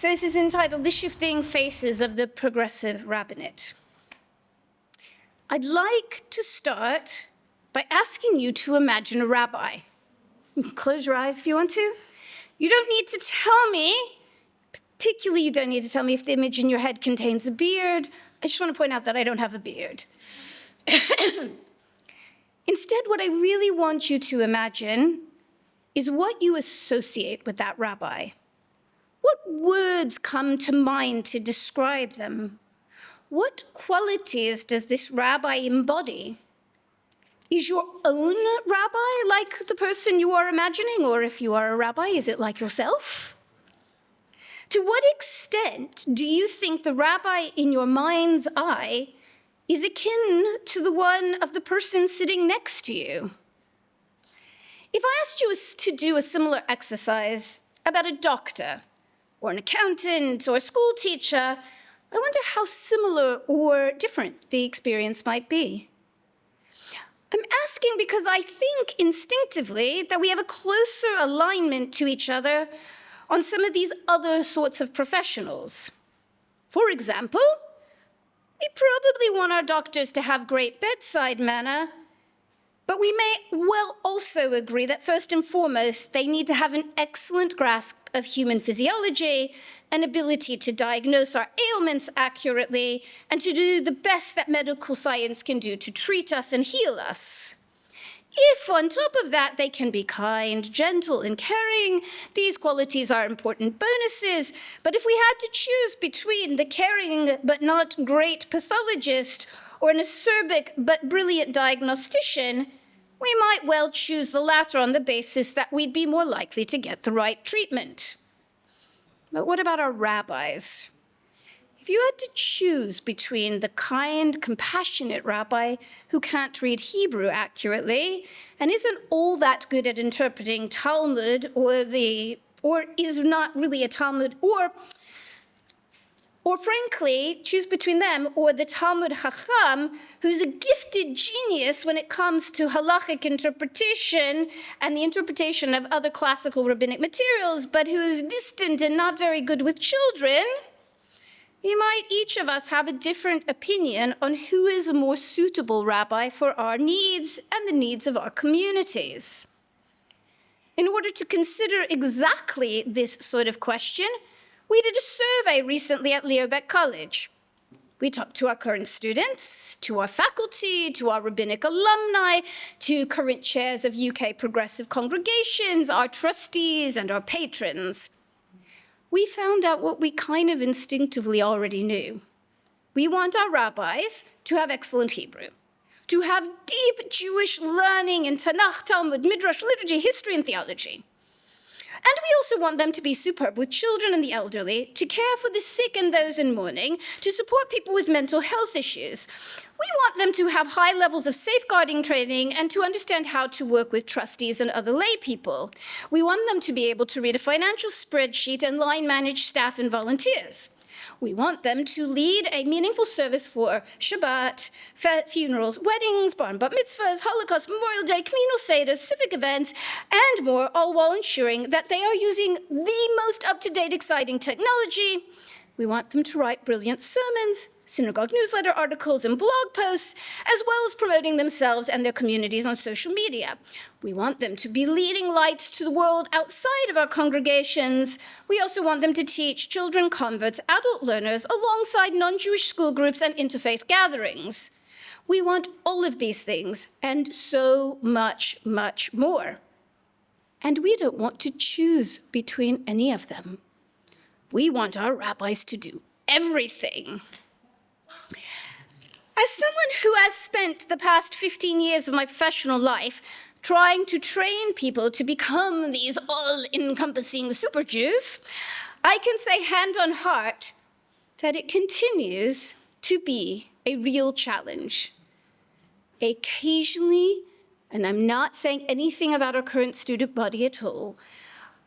So this is entitled The Shifting Faces of the Progressive Rabbinate. I'd like to start by asking you to imagine a rabbi. You can close your eyes if you want to. You don't need to tell me, particularly you don't need to tell me if the image in your head contains a beard. I just want to point out that I don't have a beard. Instead, what I really want you to imagine is what you associate with that rabbi. What words come to mind to describe them? What qualities does this rabbi embody? Is your own rabbi like the person you are imagining? Or if you are a rabbi, is it like yourself? To what extent do you think the rabbi in your mind's eye is akin to the one of the person sitting next to you? If I asked you to do a similar exercise about a doctor, or an accountant, or a school teacher, I wonder how similar or different the experience might be. I'm asking because I think instinctively that we have a closer alignment to each other on some of these other sorts of professionals. For example, we probably want our doctors to have great bedside manner, but we may well also agree that first and foremost, they need to have an excellent grasp of human physiology, an ability to diagnose our ailments accurately, and to do the best that medical science can do to treat us and heal us. If on top of that, they can be kind, gentle, and caring, these qualities are important bonuses. But if we had to choose between the caring but not great pathologist or an acerbic but brilliant diagnostician, we might well choose the latter on the basis that we'd be more likely to get the right treatment. But what about our rabbis? If you had to choose between the kind, compassionate rabbi who can't read Hebrew accurately and isn't all that good at interpreting Talmud or is not really a Talmud, or frankly, choose between them or the Talmud Chacham, who's a gifted genius when it comes to halachic interpretation and the interpretation of other classical rabbinic materials, but who is distant and not very good with children, we might each of us have a different opinion on who is a more suitable rabbi for our needs and the needs of our communities. In order to consider exactly this sort of question, we did a survey recently at Leo Baeck College. We talked to our current students, to our faculty, to our rabbinic alumni, to current chairs of UK progressive congregations, our trustees, and our patrons. We found out what we kind of instinctively already knew. We want our rabbis to have excellent Hebrew, to have deep Jewish learning in Tanakh, Talmud, Midrash, liturgy, history, and theology. And we also want them to be superb with children and the elderly, to care for the sick and those in mourning, to support people with mental health issues. We want them to have high levels of safeguarding training and to understand how to work with trustees and other lay people. We want them to be able to read a financial spreadsheet and line manage staff and volunteers. We want them to lead a meaningful service for Shabbat, funerals, weddings, bar and bat mitzvahs, Holocaust, Memorial Day, communal seders, civic events, and more, all while ensuring that they are using the most up-to-date, exciting technology. We want them to write brilliant sermons, synagogue newsletter articles, and blog posts, as well as promoting themselves and their communities on social media. We want them to be leading lights to the world outside of our congregations. We also want them to teach children, converts, adult learners, alongside non-Jewish school groups and interfaith gatherings. We want all of these things, and so much, much more. And we don't want to choose between any of them. We want our rabbis to do everything. As someone who has spent the past 15 years of my professional life trying to train people to become these all-encompassing super Jews, I can say hand on heart that it continues to be a real challenge. Occasionally, and I'm not saying anything about our current student body at all,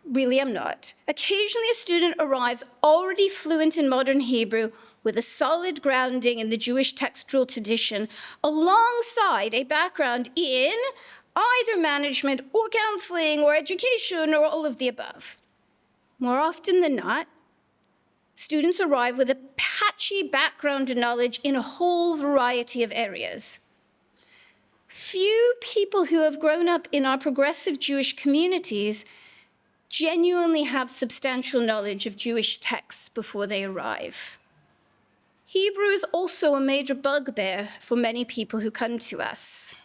really I'm not. Occasionally a student arrives already fluent in modern Hebrew with a solid grounding in the Jewish textual tradition alongside a background in either management or counseling or education or all of the above. More often than not, Students arrive with a patchy background and knowledge in a whole variety of areas. Few people who have grown up in our progressive Jewish communities genuinely have substantial knowledge of Jewish texts before they arrive. Hebrew is also a major bugbear for many people who come to us.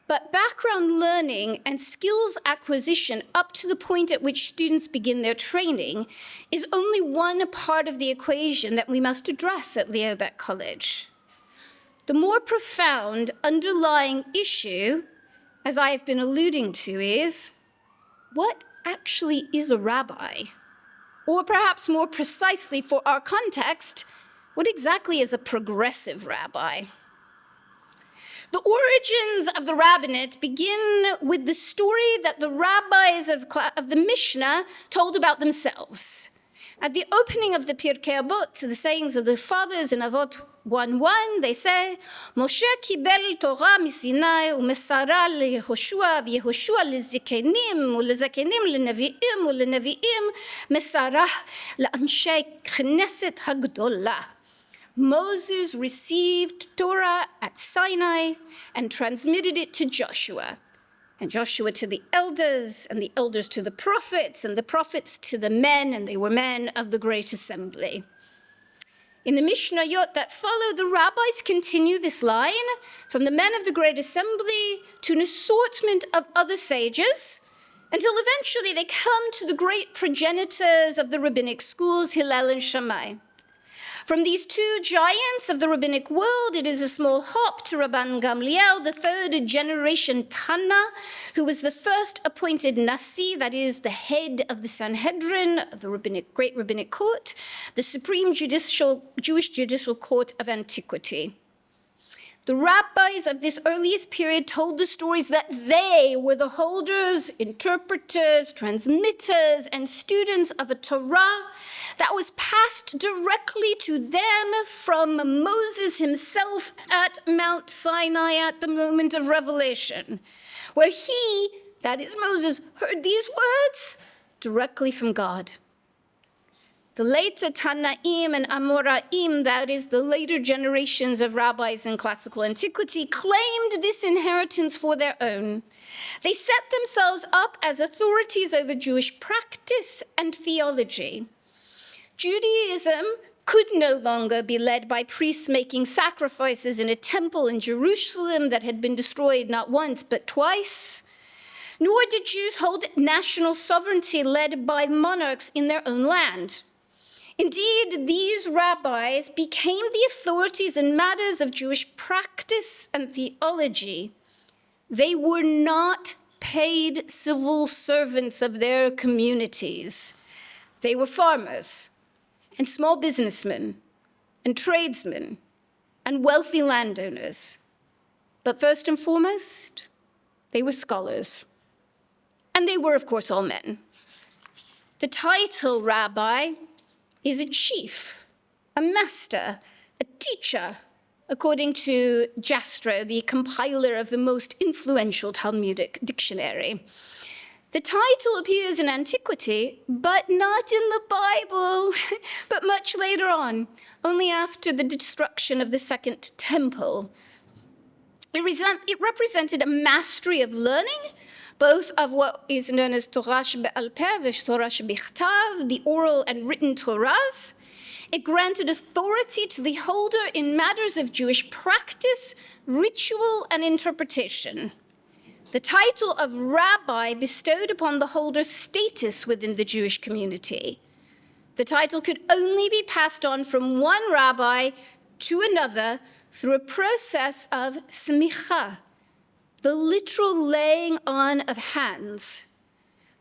But background learning and skills acquisition up to the point at which students begin their training is only one part of the equation that we must address at Leo Baeck College. The more profound underlying issue, as I have been alluding to, is what actually is a rabbi? Or perhaps more precisely for our context, what exactly is a progressive rabbi? The origins of the Rabbinate begin with the story that the rabbis of the Mishnah told about themselves. At the opening of the Pirkei Avot, the sayings of the fathers in Avot 1:1, they say, Moshe kibel Torah misinai umesara leYehoshua v'Yehoshua leZikenim uleZikenim leNevi'im uleNevi'im mesara leAnshei Knesset Hagdolah. Moses received Torah at Sinai and transmitted it to Joshua, and Joshua to the elders, and the elders to the prophets, and the prophets to the men, and they were men of the great assembly. In the Mishnayot that follow, the rabbis continue this line from the men of the great assembly to an assortment of other sages, until eventually they come to the great progenitors of the rabbinic schools, Hillel and Shammai. From these two giants of the rabbinic world, it is a small hop to Rabban Gamliel, the third generation Tana, who was the first appointed Nasi, that is the head of the Sanhedrin, the great rabbinic court, the supreme Jewish judicial court of antiquity. The rabbis of this earliest period told the stories that they were the holders, interpreters, transmitters, and students of a Torah that was passed directly to them from Moses himself at Mount Sinai at the moment of revelation, where he, that is Moses, heard these words directly from God. The later Tanaim and Amoraim, that is the later generations of rabbis in classical antiquity, claimed this inheritance for their own. They set themselves up as authorities over Jewish practice and theology. Judaism could no longer be led by priests making sacrifices in a temple in Jerusalem that had been destroyed not once but twice. Nor did Jews hold national sovereignty led by monarchs in their own land. Indeed, these rabbis became the authorities in matters of Jewish practice and theology. They were not paid civil servants of their communities. They were farmers and small businessmen and tradesmen and wealthy landowners. But first and foremost, they were scholars. And they were, of course, all men. The title rabbi is a chief, a master, a teacher, according to Jastrow, the compiler of the most influential Talmudic dictionary. The title appears in antiquity, but not in the Bible, but much later on, only after the destruction of the Second Temple. It represented a mastery of learning, both of what is known as Torah shebe'al peh v'Torah shebichtav, the oral and written Torahs. It granted authority to the holder in matters of Jewish practice, ritual, and interpretation. The title of rabbi bestowed upon the holder status within the Jewish community. The title could only be passed on from one rabbi to another through a process of smicha, the literal laying on of hands.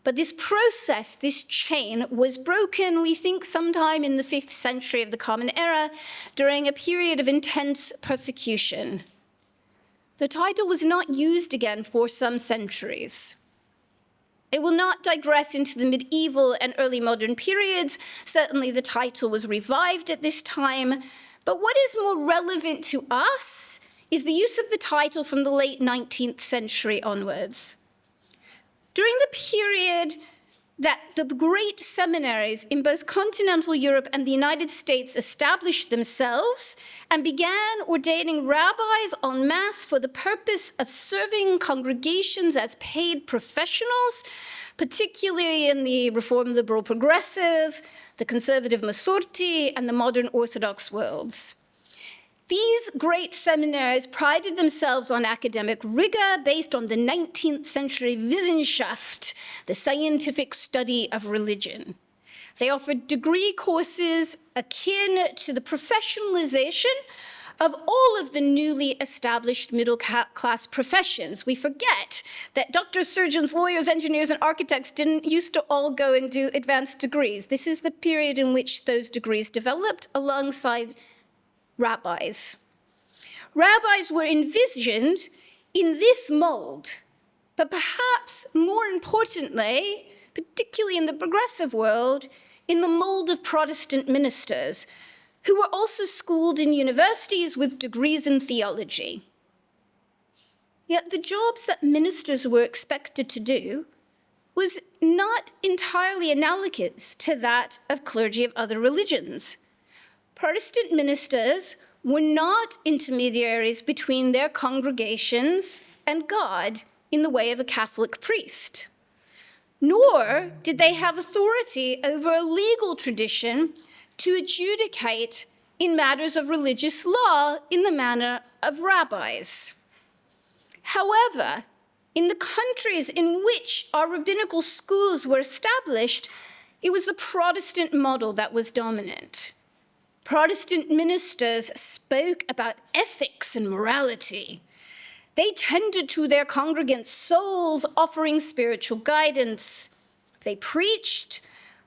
But this process, this chain, was broken, we think, sometime in the 5th century of the Common Era during a period of intense persecution. The title was not used again for some centuries. It will not digress into the medieval and early modern periods. Certainly the title was revived at this time. But what is more relevant to us is the use of the title from the late 19th century onwards. During the period that the great seminaries in both continental Europe and the United States established themselves and began ordaining rabbis en masse for the purpose of serving congregations as paid professionals, particularly in the Reform Liberal Progressive, the Conservative Masorti, and the Modern Orthodox worlds. These great seminaries prided themselves on academic rigor based on the 19th century Wissenschaft, the scientific study of religion. They offered degree courses akin to the professionalization of all of the newly established middle-class professions. We forget that doctors, surgeons, lawyers, engineers, and architects didn't used to all go and do advanced degrees. This is the period in which those degrees developed alongside rabbis. Rabbis were envisioned in this mold, but perhaps more importantly, particularly in the progressive world, in the mold of Protestant ministers, who were also schooled in universities with degrees in theology. Yet the jobs that ministers were expected to do was not entirely analogous to that of clergy of other religions. Protestant ministers were not intermediaries between their congregations and God in the way of a Catholic priest, nor did they have authority over a legal tradition to adjudicate in matters of religious law in the manner of rabbis. However, in the countries in which our rabbinical schools were established, it was the Protestant model that was dominant. Protestant ministers spoke about ethics and morality. They tended to their congregants' souls, offering spiritual guidance. They preached,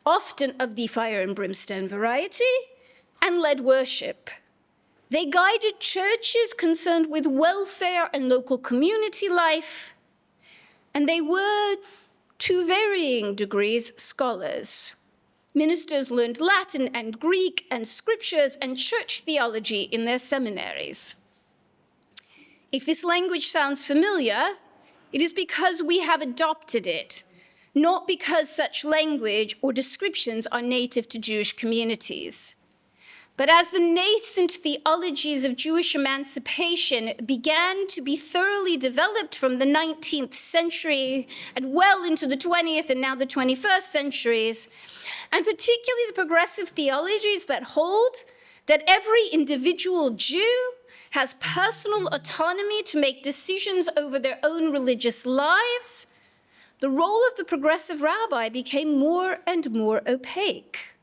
often of the fire and brimstone variety, and led worship. They guided churches concerned with welfare and local community life, and they were, to varying degrees, scholars. Ministers learned Latin and Greek and scriptures and church theology in their seminaries. If this language sounds familiar, it is because we have adopted it, not because such language or descriptions are native to Jewish communities. But as the nascent theologies of Jewish emancipation began to be thoroughly developed from the 19th century and well into the 20th and now the 21st centuries, and particularly the progressive theologies that hold that every individual Jew has personal autonomy to make decisions over their own religious lives, the role of the progressive rabbi became more and more opaque.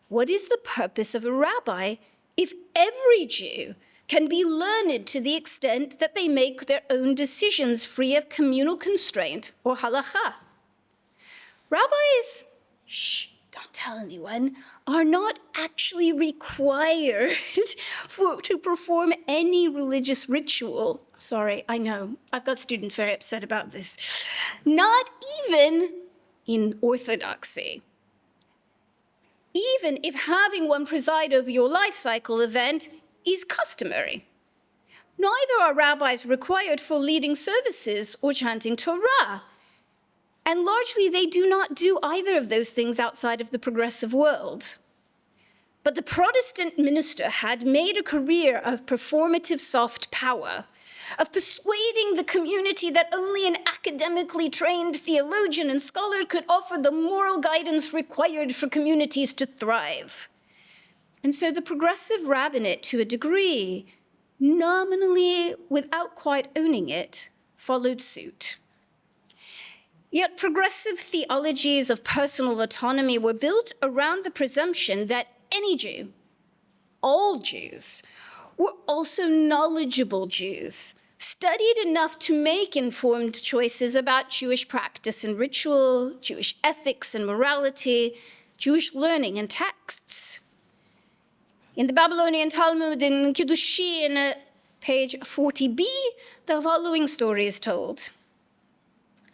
What is the purpose of a rabbi if every Jew can be learned to the extent that they make their own decisions free of communal constraint or halakha? Rabbis, don't tell anyone, are not actually required to perform any religious ritual. Sorry, I know, I've got students very upset about this. Not even in orthodoxy. Even if having one preside over your life cycle event is customary. Neither are rabbis required for leading services or chanting Torah. And largely, they do not do either of those things outside of the progressive world. But the Protestant minister had made a career of performative soft power, of persuading the community that only an academically trained theologian and scholar could offer the moral guidance required for communities to thrive. And so the progressive rabbinate, to a degree, nominally without quite owning it, followed suit. Yet progressive theologies of personal autonomy were built around the presumption that any Jew, all Jews, were also knowledgeable Jews, studied enough to make informed choices about Jewish practice and ritual, Jewish ethics and morality, Jewish learning and texts. In the Babylonian Talmud in Kiddushin, page 40b, the following story is told.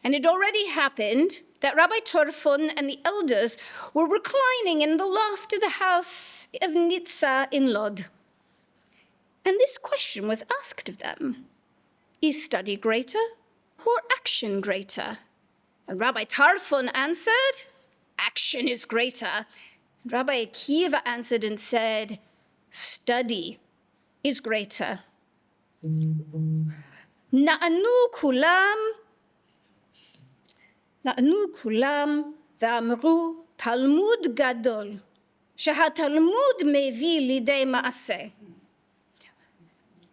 And it already happened that Rabbi Torfon and the elders were reclining in the loft of the house of Nitzah in Lod. And this question was asked of them: is study greater or action greater? And Rabbi Tarfon answered, action is greater. And Rabbi Akiva answered and said, study is greater. Na'anu kulam ve'amru Talmud gadol, shehatalmud mevi lidei ma'aseh.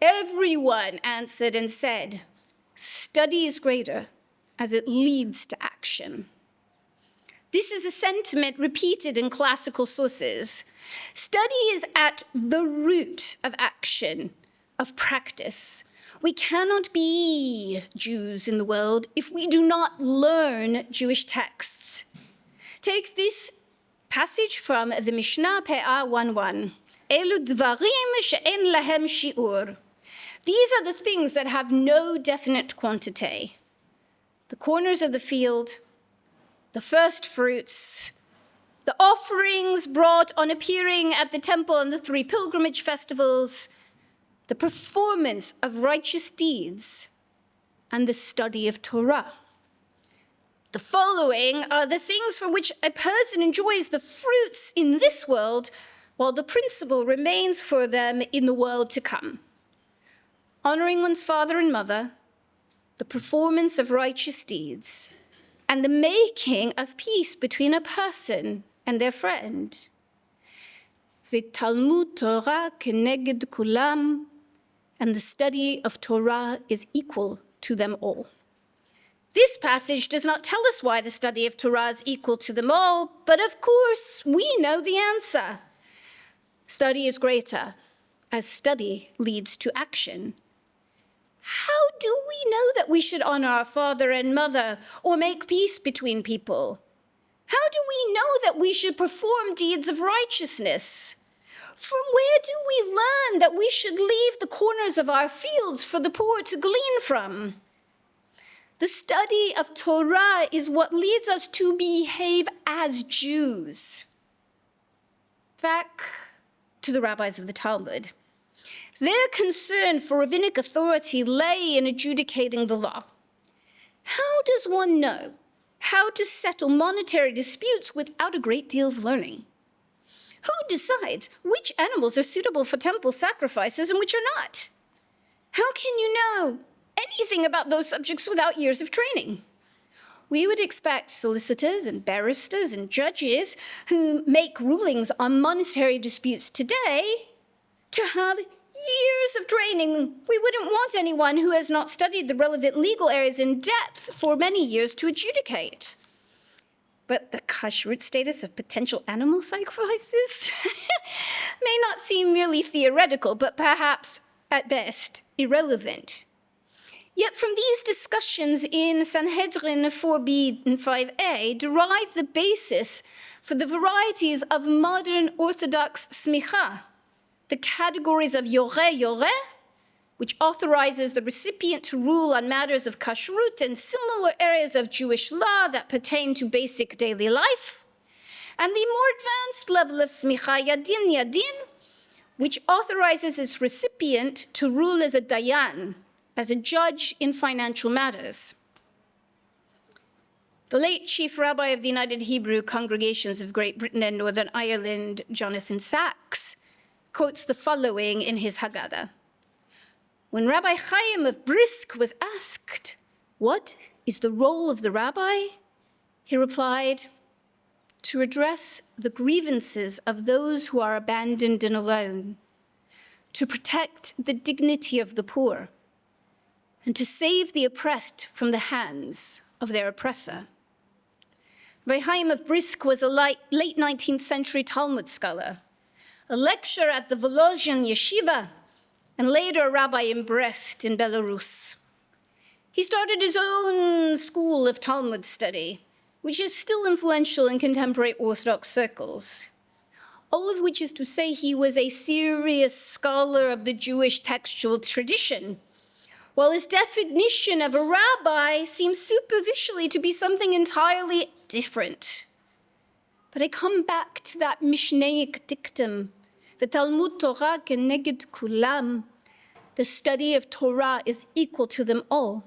Everyone answered and said, study is greater as it leads to action. This is a sentiment repeated in classical sources. Study is at the root of action, of practice. We cannot be Jews in the world if we do not learn Jewish texts. Take this passage from the Mishnah, Pe'ah 1:1. Elu dvarim she'en lahem shi'ur. These are the things that have no definite quantity. The corners of the field, the first fruits, the offerings brought on appearing at the temple on the 3 pilgrimage festivals, the performance of righteous deeds, and the study of Torah. The following are the things for which a person enjoys the fruits in this world, while the principle remains for them in the world to come. Honoring one's father and mother, the performance of righteous deeds, and the making of peace between a person and their friend. V'talmud Torah keneged kulam, and the study of Torah is equal to them all. This passage does not tell us why the study of Torah is equal to them all, but of course, we know the answer. Study is greater, as study leads to action. How do we know that we should honor our father and mother or make peace between people? How do we know that we should perform deeds of righteousness? From where do we learn that we should leave the corners of our fields for the poor to glean from? The study of Torah is what leads us to behave as Jews. Back to the rabbis of the Talmud. Their concern for rabbinic authority lay in adjudicating the law. How does one know how to settle monetary disputes without a great deal of learning? Who decides which animals are suitable for temple sacrifices and which are not? How can you know anything about those subjects without years of training? We would expect solicitors and barristers and judges who make rulings on monetary disputes today to have years of training. We wouldn't want anyone who has not studied the relevant legal areas in depth for many years to adjudicate. But the kashrut status of potential animal sacrifices may not seem merely theoretical, but perhaps, at best, irrelevant. Yet from these discussions in Sanhedrin 4b and 5a derive the basis for the varieties of modern Orthodox smicha, the categories of yoreh, which authorizes the recipient to rule on matters of kashrut and similar areas of Jewish law that pertain to basic daily life, and the more advanced level of smicha yadin, which authorizes its recipient to rule as a dayan, as a judge in financial matters. The late Chief Rabbi of the United Hebrew Congregations of Great Britain and Northern Ireland, Jonathan Sacks, quotes the following in his Haggadah. When Rabbi Chaim of Brisk was asked, "What is the role of the rabbi?" he replied, "To redress the grievances of those who are abandoned and alone, to protect the dignity of the poor, and to save the oppressed from the hands of their oppressor." Rabbi Chaim of Brisk was a late 19th century Talmud scholar, a lecturer at the Volozhin Yeshiva, and later a rabbi in Brest in Belarus. He started his own school of Talmud study, which is still influential in contemporary Orthodox circles. All of which is to say he was a serious scholar of the Jewish textual tradition, while his definition of a rabbi seems superficially to be something entirely different. But I come back to that Mishnaic dictum, the Talmud Torah keneged kulam, the study of Torah is equal to them all.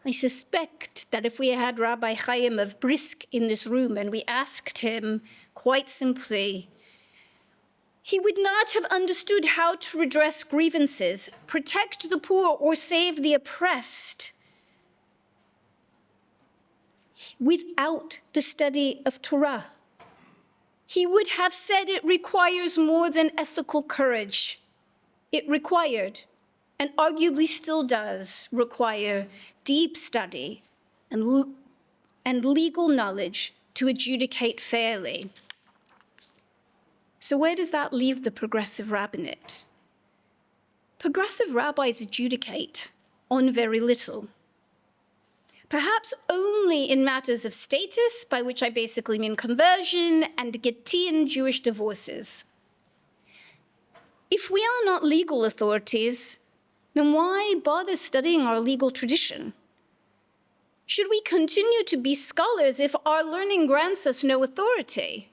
I suspect that if we had Rabbi Chaim of Brisk in this room and we asked him quite simply, he would not have understood how to redress grievances, protect the poor, or save the oppressed without the study of Torah. He would have said it requires more than ethical courage. It required, and arguably still does, require deep study and legal knowledge to adjudicate fairly. So where does that leave the progressive rabbinate? Progressive rabbis adjudicate on very little. Perhaps only in matters of status, by which I basically mean conversion and Gettian Jewish divorces. If we are not legal authorities, then why bother studying our legal tradition? Should we continue to be scholars if our learning grants us no authority?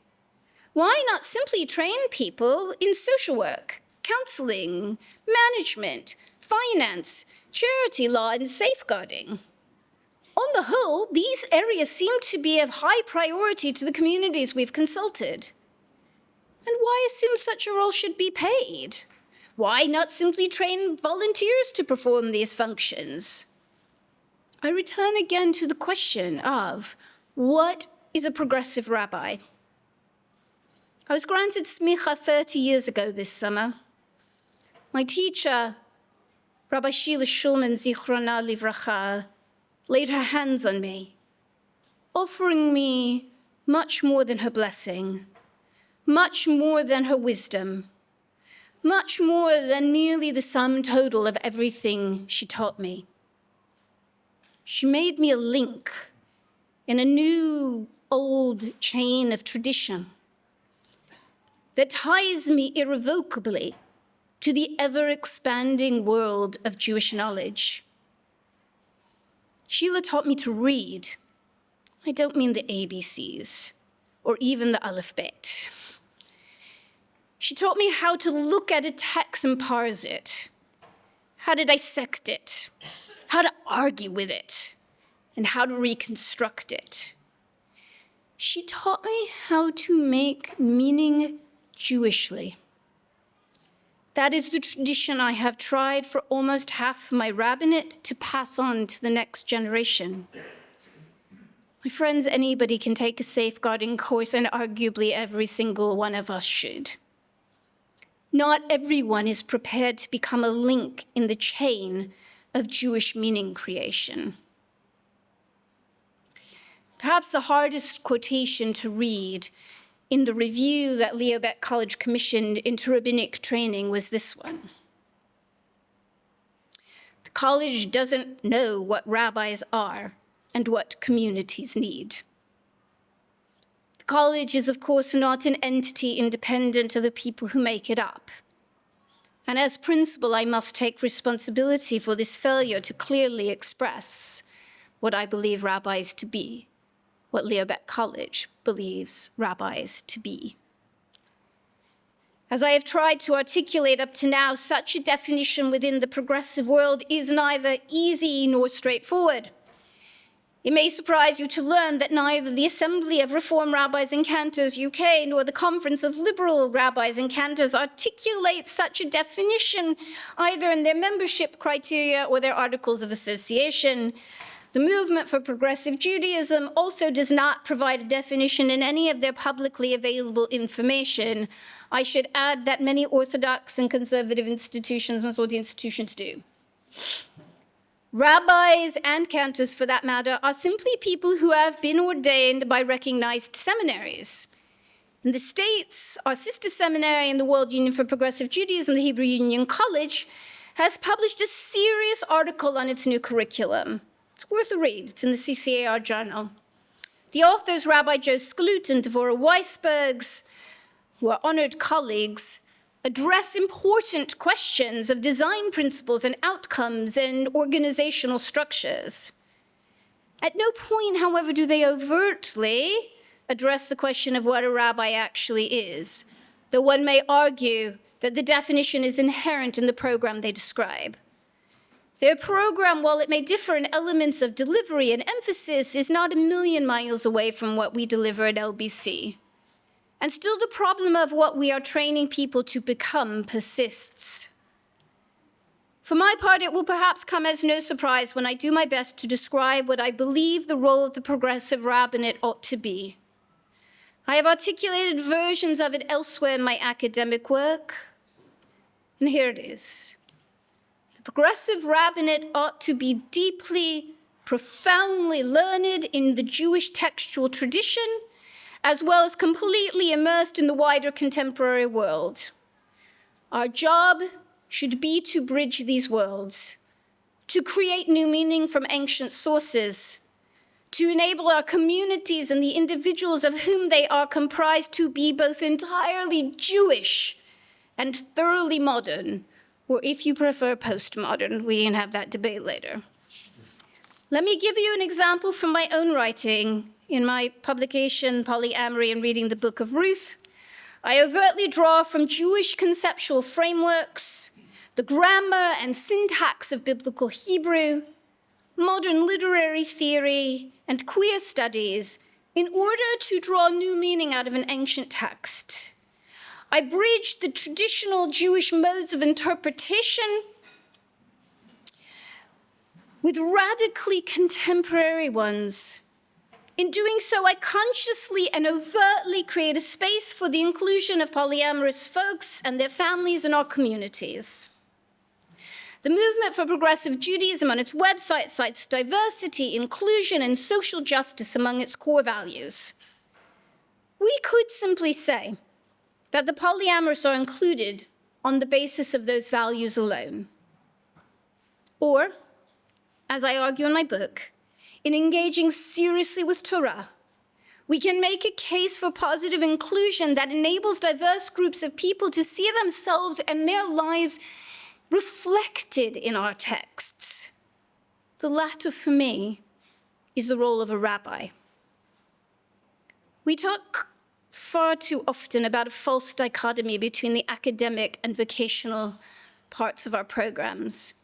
Why not simply train people in social work, counseling, management, finance, charity law, and safeguarding? On the whole, these areas seem to be of high priority to the communities we've consulted. And why assume such a role should be paid? Why not simply train volunteers to perform these functions? I return again to the question of what is a progressive rabbi? I was granted smicha 30 years ago this summer. My teacher, Rabbi Sheila Shulman Zichrona Livracha, laid her hands on me, offering me much more than her blessing, much more than her wisdom, much more than merely the sum total of everything she taught me. She made me a link in a new, old chain of tradition that ties me irrevocably to the ever-expanding world of Jewish knowledge. Sheila taught me to read. I don't mean the ABCs or even the Aleph Bet. She taught me how to look at a text and parse it, how to dissect it, how to argue with it, and how to reconstruct it. She taught me how to make meaning Jewishly. That is the tradition I have tried for almost half my rabbinate to pass on to the next generation. My friends, anybody can take a safeguarding course, and arguably every single one of us should. Not everyone is prepared to become a link in the chain of Jewish meaning creation. Perhaps the hardest quotation to read in the review that Leo Baeck College commissioned into rabbinic training was this one. The college doesn't know what rabbis are and what communities need. The college is, of course, not an entity independent of the people who make it up. And as principal, I must take responsibility for this failure to clearly express what I believe rabbis to be, what Leo Baeck College believes rabbis to be. As I have tried to articulate up to now, such a definition within the progressive world is neither easy nor straightforward. It may surprise you to learn that neither the Assembly of Reform Rabbis and Cantors UK nor the Conference of Liberal Rabbis and Cantors articulate such a definition either in their membership criteria or their articles of association. The Movement for Progressive Judaism also does not provide a definition in any of their publicly available information. I should add that many Orthodox and conservative institutions, Massorti institutions, do. Rabbis and cantors, for that matter, are simply people who have been ordained by recognized seminaries. In the States, our sister seminary in the World Union for Progressive Judaism, the Hebrew Union College, has published a serious article on its new curriculum. It's worth a read. It's in the CCAR Journal. The authors, Rabbi Joe Skloot and Deborah Weisbergs, who are honored colleagues, address important questions of design principles and outcomes and organizational structures. At no point, however, do they overtly address the question of what a rabbi actually is, though one may argue that the definition is inherent in the program they describe. Their program, while it may differ in elements of delivery and emphasis, is not a million miles away from what we deliver at LBC. And still the problem of what we are training people to become persists. For my part, it will perhaps come as no surprise when I do my best to describe what I believe the role of the Progressive Rabbinate ought to be. I have articulated versions of it elsewhere in my academic work, and here it is. The Progressive Rabbinate ought to be deeply, profoundly learned in the Jewish textual tradition, as well as completely immersed in the wider contemporary world. Our job should be to bridge these worlds, to create new meaning from ancient sources, to enable our communities and the individuals of whom they are comprised to be both entirely Jewish and thoroughly modern, or if you prefer postmodern, we can have that debate later. Let me give you an example from my own writing. In my publication, Polyamory and Reading the Book of Ruth, I overtly draw from Jewish conceptual frameworks, the grammar and syntax of biblical Hebrew, modern literary theory, and queer studies in order to draw new meaning out of an ancient text. I bridged the traditional Jewish modes of interpretation with radically contemporary ones. In doing so, I consciously and overtly create a space for the inclusion of polyamorous folks and their families in our communities. The movement for Progressive Judaism on its website cites diversity, inclusion, and social justice among its core values. We could simply say that the polyamorous are included on the basis of those values alone. Or, as I argue in my book, in engaging seriously with Torah, we can make a case for positive inclusion that enables diverse groups of people to see themselves and their lives reflected in our texts. The latter, for me, is the role of a rabbi. We talk far too often about a false dichotomy between the academic and vocational parts of our programs.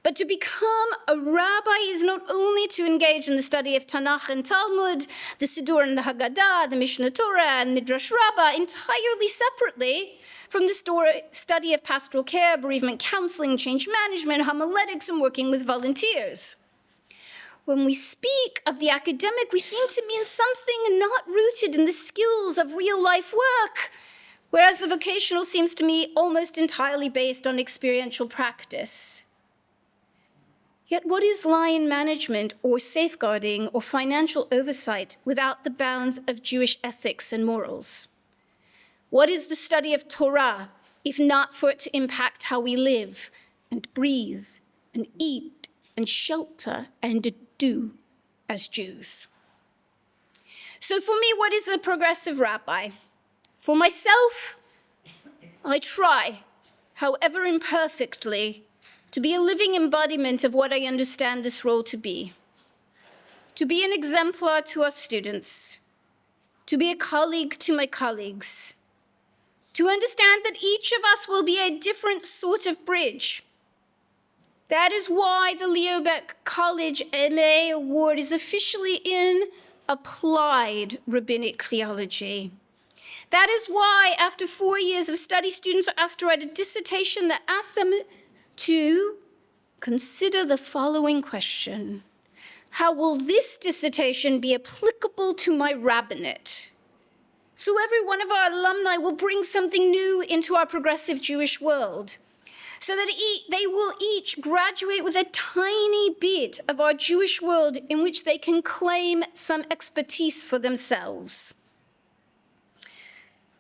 But to become a rabbi is not only to engage in the study of Tanakh and Talmud, the Siddur and the Haggadah, the Mishnah Torah and Midrash Rabbah entirely separately from the study of pastoral care, bereavement counseling, change management, homiletics, and working with volunteers. When we speak of the academic, we seem to mean something not rooted in the skills of real-life work, whereas the vocational seems to me almost entirely based on experiential practice. Yet what is line management or safeguarding or financial oversight without the bounds of Jewish ethics and morals? What is the study of Torah if not for it to impact how we live and breathe and eat and shelter and do as Jews? So for me, what is a progressive rabbi? For myself, I try, however imperfectly, to be a living embodiment of what I understand this role to be an exemplar to our students, to be a colleague to my colleagues, to understand that each of us will be a different sort of bridge. That is why the Leo Baeck College MA Award is officially in Applied Rabbinic Theology. That is why, after 4 years of study, students are asked to write a dissertation that asks them to consider the following question: how will this dissertation be applicable to my rabbinate? So every one of our alumni will bring something new into our progressive Jewish world, so that they will each graduate with a tiny bit of our Jewish world in which they can claim some expertise for themselves.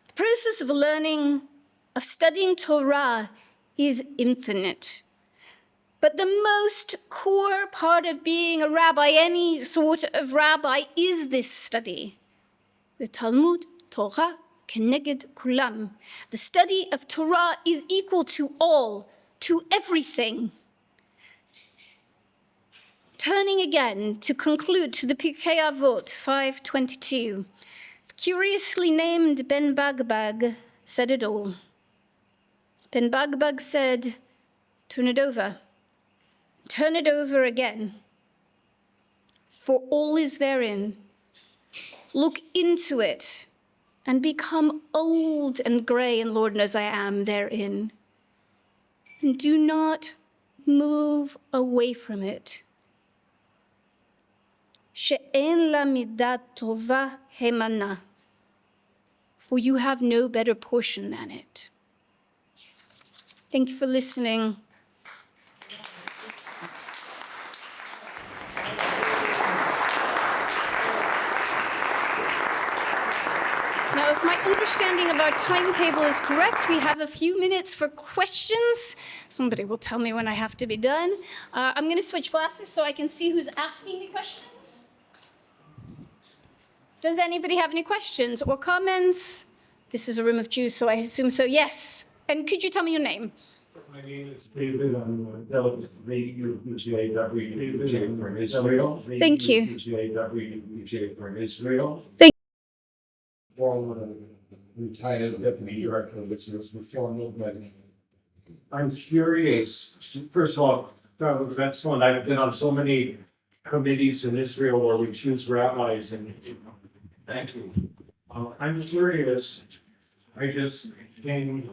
The process of learning, of studying Torah, is infinite. But the most core part of being a rabbi, any sort of rabbi, is this study. The Talmud, Torah, keneged kulam. The study of Torah is equal to all, to everything. Turning again to conclude to the Pirkei Avot 5:22, curiously named Ben Bagbag said it all. Ben Bagbag said, turn it over. Turn it over again, for all is therein. Look into it and become old and gray and lorden as I am therein. And do not move away from it. She'en la midat tova hemana, for you have no better portion than it. Thank you for listening. Now, if my understanding of our timetable is correct, we have a few minutes for questions. Somebody will tell me when I have to be done. I'm going to switch glasses so I can see who's asking the questions. Does anybody have any questions or comments? This is a room of Jews, so I assume so. Yes. And could you tell me your name? My name is David. I'm WJ from Israel. Thank you. WJ from Israel. Thank Former retired deputy director of the Reform Movement. I'm curious. First of all, that was excellent. I've been on so many committees in Israel where we choose rabbis, and thank you. I'm curious. I just came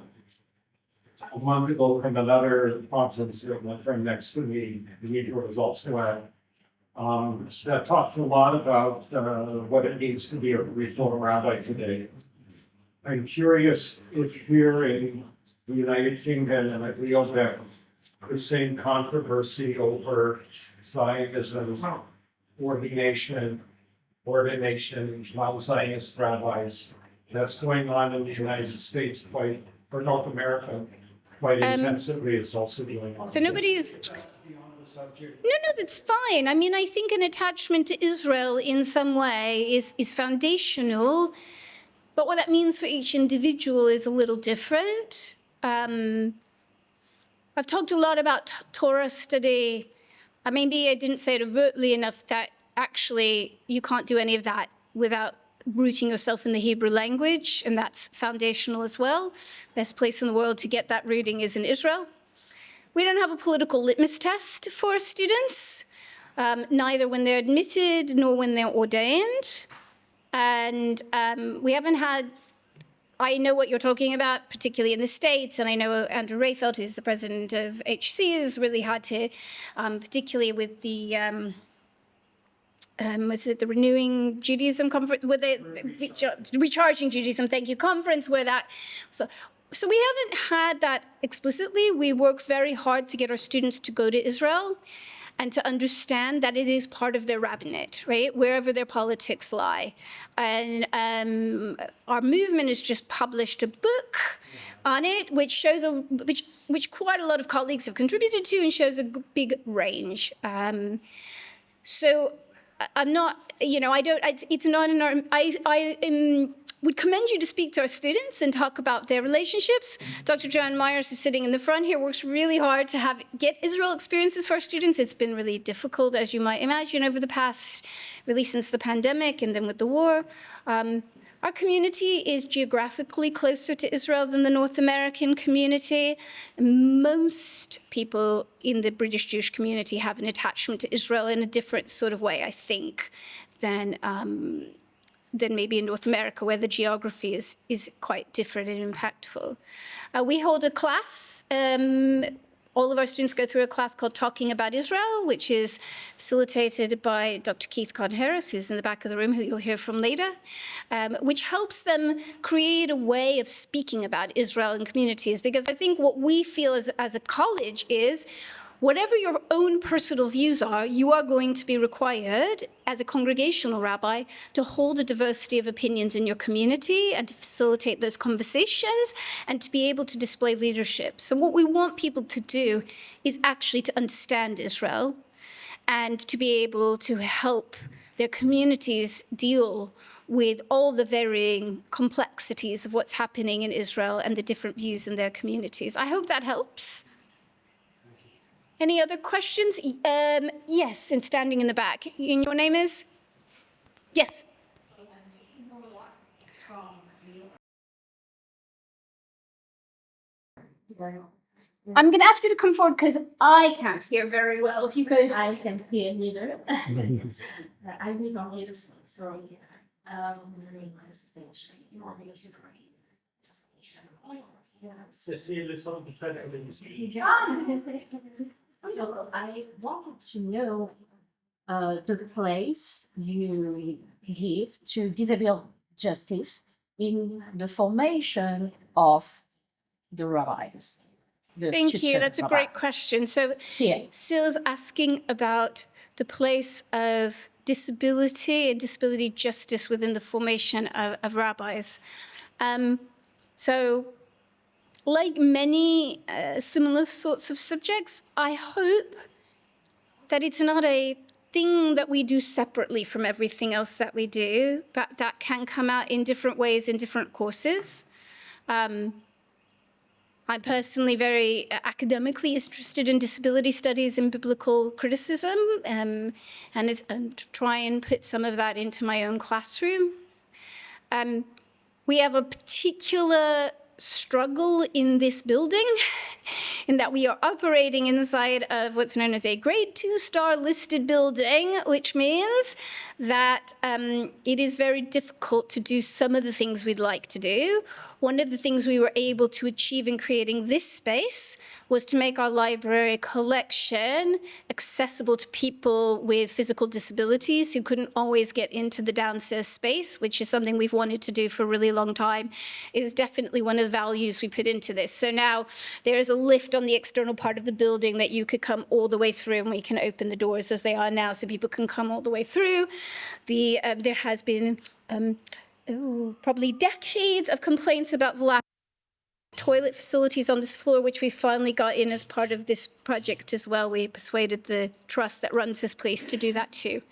a month ago from another conference that my friend next to me, Deborah, was also at. That talks a lot about what it means to be a Reform rabbi today. I'm curious if here in the United Kingdom and at Leo Baeck, the same controversy over Zionism, ordination, non-Zionist rabbis, that's going on in the United States or North America quite intensively. It's also going on. So nobody is... No, that's fine. I mean, I think an attachment to Israel in some way is foundational, but what that means for each individual is a little different. I've talked a lot about Torah study. Maybe I didn't say it overtly enough that actually you can't do any of that without rooting yourself in the Hebrew language, and that's foundational as well. Best place in the world to get that rooting is in Israel. We don't have a political litmus test for students, neither when they're admitted nor when they're ordained. And we haven't had, I know what you're talking about, particularly in the States, and I know Andrew Rayfeld, who's the president of HC, has really had to, particularly with the, was it the Renewing Judaism conference, with the Recharging Judaism, thank you, conference, where that, so we haven't had that explicitly. We work very hard to get our students to go to Israel and to understand that it is part of their rabbinate, right, wherever their politics lie. And our movement has just published a book on it, which shows which quite a lot of colleagues have contributed to and shows a big range. So I'm not, I don't, it's not in our, I would commend you to speak to our students and talk about their relationships. Dr. John Myers, who's sitting in the front here, works really hard to get Israel experiences for our students. It's been really difficult, as you might imagine, over the past, really since the pandemic and then with the war. Our community is geographically closer to Israel than the North American community. Most people in the British Jewish community have an attachment to Israel in a different sort of way, I think, than maybe in North America, where the geography is quite different and impactful. We hold a class. All of our students go through a class called Talking About Israel, which is facilitated by Dr. Kahn-Harris, who's in the back of the room, who you'll hear from later, which helps them create a way of speaking about Israel in communities. Because I think what we feel as a college is, whatever your own personal views are, you are going to be required as a congregational rabbi to hold a diversity of opinions in your community and to facilitate those conversations and to be able to display leadership. So what we want people to do is actually to understand Israel and to be able to help their communities deal with all the varying complexities of what's happening in Israel and the different views in their communities. I hope that helps. Any other questions? Yes, and standing in the back. And your name is? Yes. I'm going to ask you to come forward because I can't hear very well. If you could. I can hear neither. I will only listen. So, Cecile is on the phone. so I wanted to know the place you give to disability justice in the formation of the rabbis. Thank you. future That's a great rabbis. question. So, Here. Sil's asking about the place of disability and disability justice within the formation of rabbis. So, like many similar sorts of subjects, I hope that it's not a thing that we do separately from everything else that we do, but that can come out in different ways in different courses. I'm personally very academically interested in disability studies and biblical criticism, and try and put some of that into my own classroom. We have a particular struggle in this building in that we are operating inside of what's known as a grade 2-star listed building, which means that it is very difficult to do some of the things we'd like to do. One of the things we were able to achieve in creating this space was to make our library collection accessible to people with physical disabilities who couldn't always get into the downstairs space, which is something we've wanted to do for a really long time. It is definitely one of the values we put into this. So now there is a lift on the external part of the building that you could come all the way through, and we can open the doors as they are now so people can come all the way through. There has been probably decades of complaints about the lack of toilet facilities on this floor, which we finally got in as part of this project as well. We persuaded the trust that runs this place to do that too.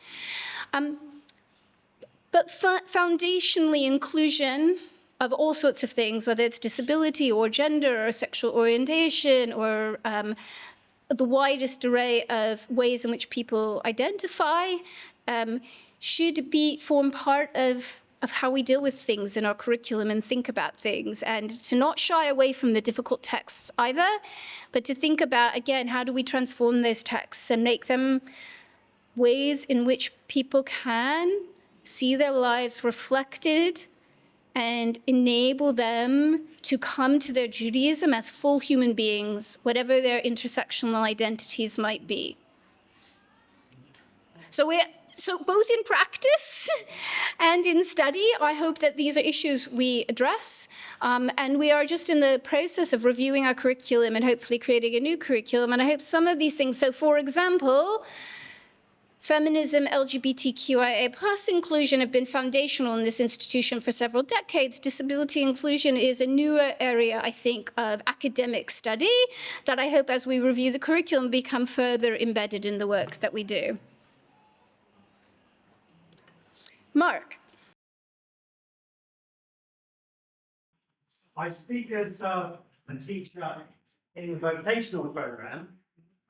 But foundationally, inclusion of all sorts of things, whether it's disability or gender or sexual orientation or the widest array of ways in which people identify, should form part of how we deal with things in our curriculum and think about things, and to not shy away from the difficult texts either, but to think about, again, how do we transform those texts and make them ways in which people can see their lives reflected and enable them to come to their Judaism as full human beings, whatever their intersectional identities might be. So both in practice and in study, I hope that these are issues we address. And we are just in the process of reviewing our curriculum and hopefully creating a new curriculum. And I hope some of these things, so for example, feminism, LGBTQIA+ inclusion have been foundational in this institution for several decades. Disability inclusion is a newer area, I think, of academic study that I hope as we review the curriculum become further embedded in the work that we do. Mark. I speak as a teacher in the vocational program,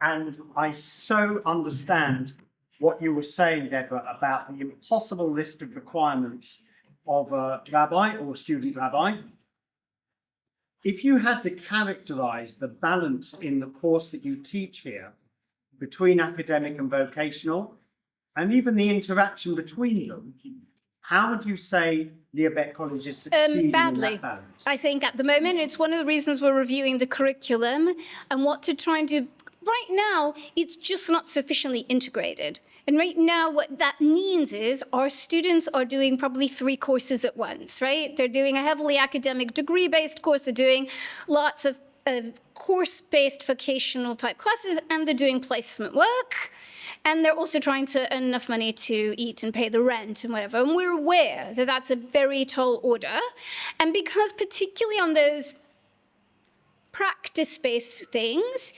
and I so understand what you were saying, Deborah, about the impossible list of requirements of a rabbi or student rabbi. If you had to characterize the balance in the course that you teach here between academic and vocational, and even the interaction between them, how would you say Leo Baeck College is succeeding Badly. in that balance? I think at the moment, it's one of the reasons we're reviewing the curriculum and what to try and do. Right now, it's just not sufficiently integrated. And right now, what that means is our students are doing probably 3 courses at once, right? They're doing a heavily academic degree-based course. They're doing lots of course-based vocational type classes, and they're doing placement work. And they're also trying to earn enough money to eat and pay the rent and whatever. And we're aware that that's a very tall order. And because particularly on those practice-based things,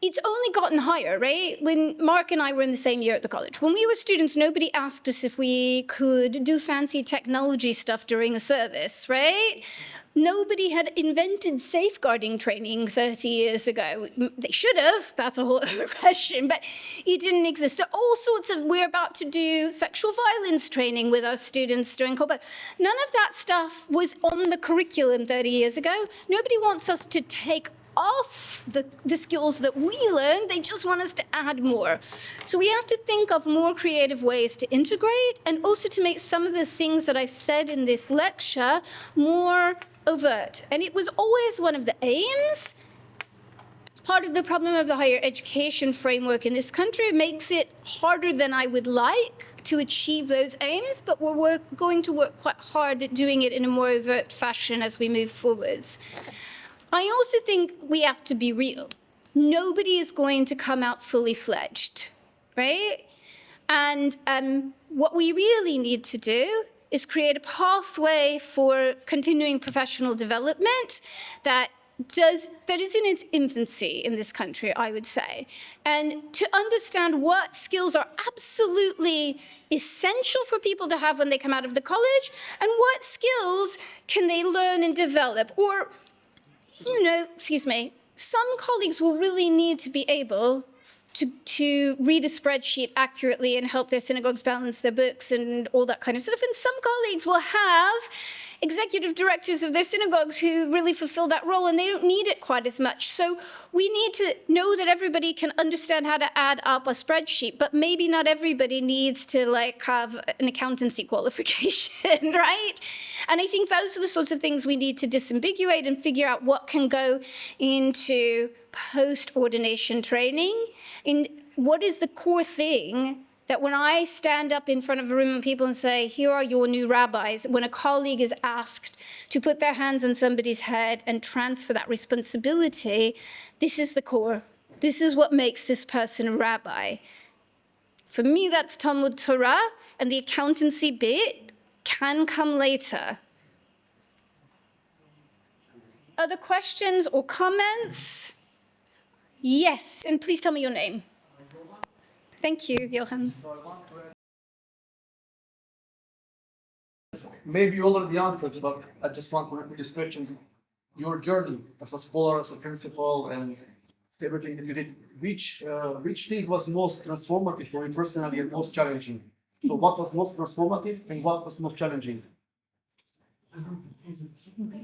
it's only gotten higher, right? When Mark and I were in the same year at the college, when we were students, nobody asked us if we could do fancy technology stuff during a service, right? Nobody had invented safeguarding training 30 years ago. They should have, that's a whole other question, but it didn't exist. There are all sorts of, we're about to do sexual violence training with our students during COVID. None of that stuff was on the curriculum 30 years ago. Nobody wants us to take off the skills that we learn. They just want us to add more. So we have to think of more creative ways to integrate and also to make some of the things that I've said in this lecture more overt. And it was always one of the aims. Part of the problem of the higher education framework in this country makes it harder than I would like to achieve those aims, but we're going to work quite hard at doing it in a more overt fashion as we move forwards. I also think we have to be real. Nobody is going to come out fully fledged, right? And what we really need to do is create a pathway for continuing professional development that is in its infancy in this country, I would say. And to understand what skills are absolutely essential for people to have when they come out of the college, and what skills can they learn and develop. Or, some colleagues will really need to be able to read a spreadsheet accurately and help their synagogues balance their books and all that kind of stuff. And some colleagues will have executive directors of their synagogues who really fulfill that role, and they don't need it quite as much. So we need to know that everybody can understand how to add up a spreadsheet, but maybe not everybody needs to have an accountancy qualification, right? And I think those are the sorts of things we need to disambiguate and figure out what can go into post-ordination training. And what is the core thing that when I stand up in front of a room of people and say, here are your new rabbis, when a colleague is asked to put their hands on somebody's head and transfer that responsibility, this is the core. This is what makes this person a rabbi. For me, that's Talmud Torah, and the accountancy bit can come later. Other questions or comments? Yes, and please tell me your name. Thank you, Johan. Maybe you already answered, but I just want to just mention your journey as a scholar, as a principal, and everything that you did. Which thing was most transformative for you personally and most challenging? So what was most transformative and what was most challenging?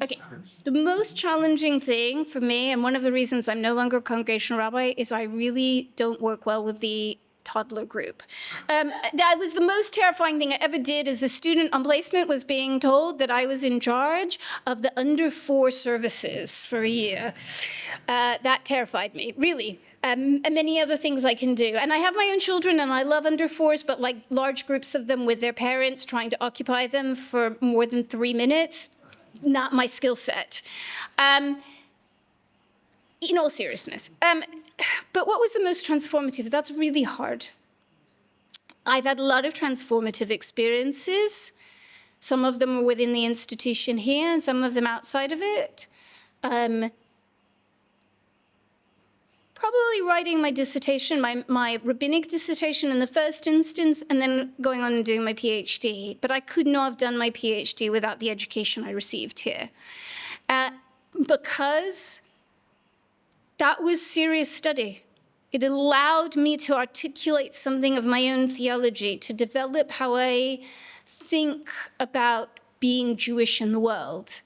Okay, the most challenging thing for me, and one of the reasons I'm no longer a congregational rabbi, is I really don't work well with the toddler group. That was the most terrifying thing I ever did as a student on placement, was being told that I was in charge of the under 4 services for a year. That terrified me, really. And many other things I can do. And I have my own children, and I love under 4s, but like large groups of them with their parents trying to occupy them for more than 3 minutes, not my skill set. In all seriousness. But what was the most transformative? That's really hard. I've had a lot of transformative experiences. Some of them were within the institution here, and some of them outside of it. Probably writing my dissertation, my rabbinic dissertation in the first instance, and then going on and doing my PhD. But I could not have done my PhD without the education I received here. Because that was serious study. It allowed me to articulate something of my own theology, to develop how I think about being Jewish in the world.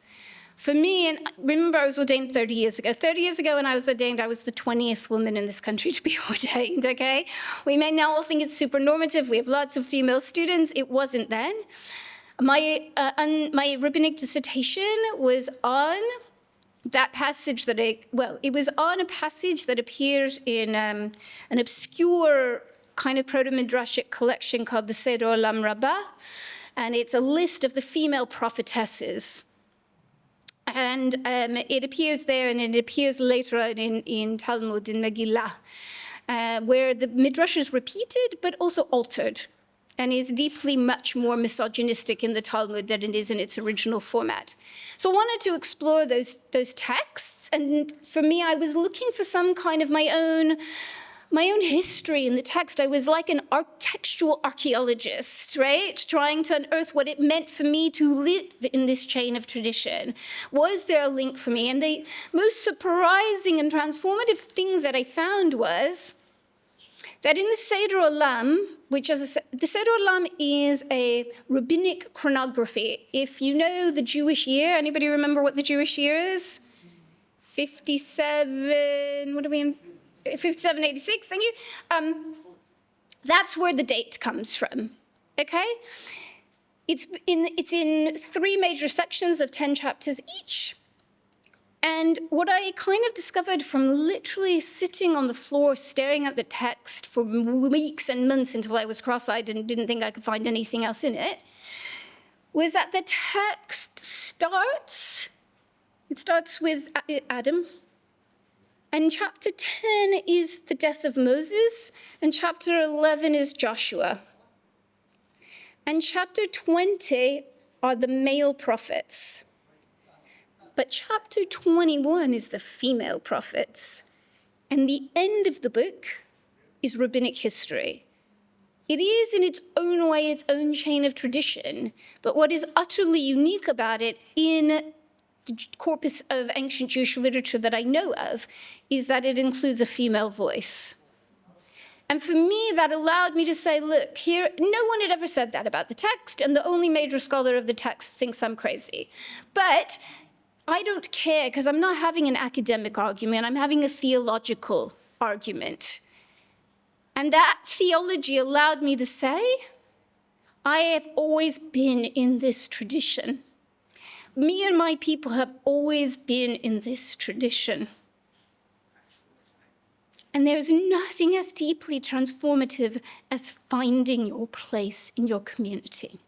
For me, and remember I was ordained 30 years ago. 30 years ago when I was ordained, I was the 20th woman in this country to be ordained, okay? We may now all think it's super normative. We have lots of female students. It wasn't then. My rabbinic dissertation was on that passage it was on a passage that appears in an obscure kind of proto-midrashic collection called the Seder Olam Rabbah, and it's a list of the female prophetesses. And it appears there, and it appears later in Talmud, in Megillah, where the midrash is repeated but also altered, and is deeply much more misogynistic in the Talmud than it is in its original format. So I wanted to explore those texts, and for me, I was looking for some kind of my own history in the text. I was like an textual archaeologist, right? Trying to unearth what it meant for me to live in this chain of tradition. Was there a link for me? And the most surprising and transformative thing that I found was that in the Seder Olam, the Seder Olam is a rabbinic chronography. If you know the Jewish year, anybody remember what the Jewish year is? 57, what are we in? 5786, thank you. That's where the date comes from, okay? It's in 3 major sections of 10 chapters each. And what I kind of discovered from literally sitting on the floor staring at the text for weeks and months until I was cross-eyed and didn't think I could find anything else in it, was that the text starts with Adam, and chapter 10 is the death of Moses, and chapter 11 is Joshua. And chapter 20 are the male prophets. But chapter 21 is the female prophets. And the end of the book is rabbinic history. It is in its own way, its own chain of tradition. But what is utterly unique about it in the corpus of ancient Jewish literature that I know of is that it includes a female voice. And for me, that allowed me to say, look, here, no one had ever said that about the text, and the only major scholar of the text thinks I'm crazy. But I don't care, because I'm not having an academic argument, I'm having a theological argument. And that theology allowed me to say, I have always been in this tradition. Me and my people have always been in this tradition. And there's nothing as deeply transformative as finding your place in your community.